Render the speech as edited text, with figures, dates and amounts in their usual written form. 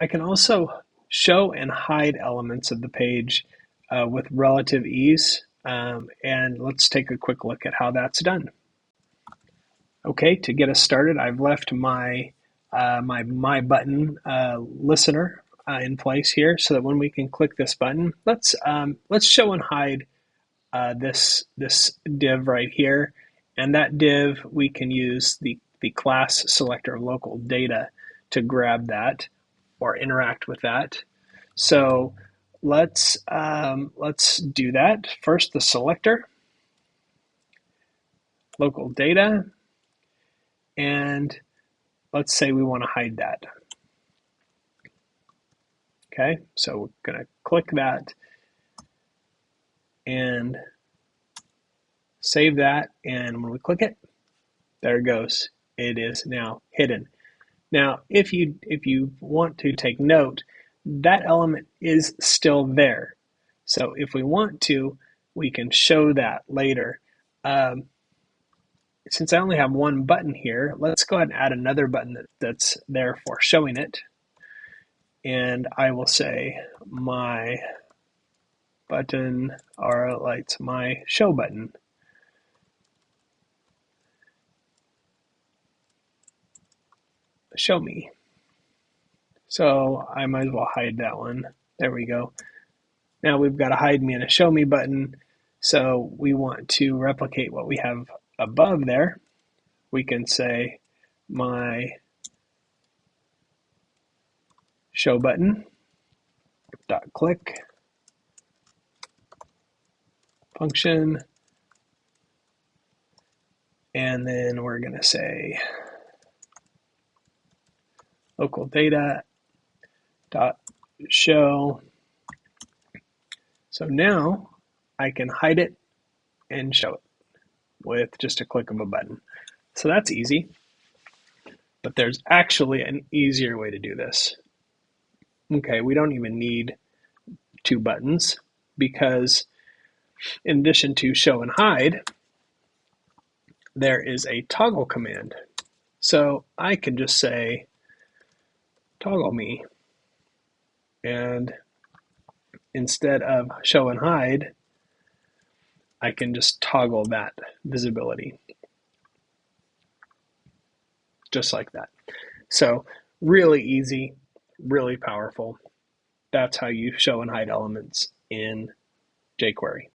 I can also show and hide elements of the page with relative ease. And let's take a quick look at how that's done. Okay, to get us started, I've left my my button listener in place here, so that when we can click this button, let's show and hide this div right here, and that div we can use the class selector local data to grab that or interact with that. So let's do that. First, the selector, local data, and let's say we want to hide that. Okay, so we're going to click that and save that, and when we click it, there it goes. It is now hidden. Now, if you want to take note, that element is still there. So if we want to, we can show that later. Since I only have one button here, let's go ahead and add another button that's there for showing it. And I will say my button, or it's my show button. Show me. So I might as well hide that one. There we go. Now we've got a hide me and a show me button. So we want to replicate what we have above there. We can say my show button dot click function, and then we're going to say local data dot show. So now I can hide it and show it with just a click of a button. So that's easy, but there's actually an easier way to do this. Okay, we don't even need two buttons, because in addition to show and hide, there is a toggle command. So I can just say toggle me, and instead of show and hide, I can just toggle that visibility, just like that. So really easy, really powerful. That's how you show and hide elements in jQuery.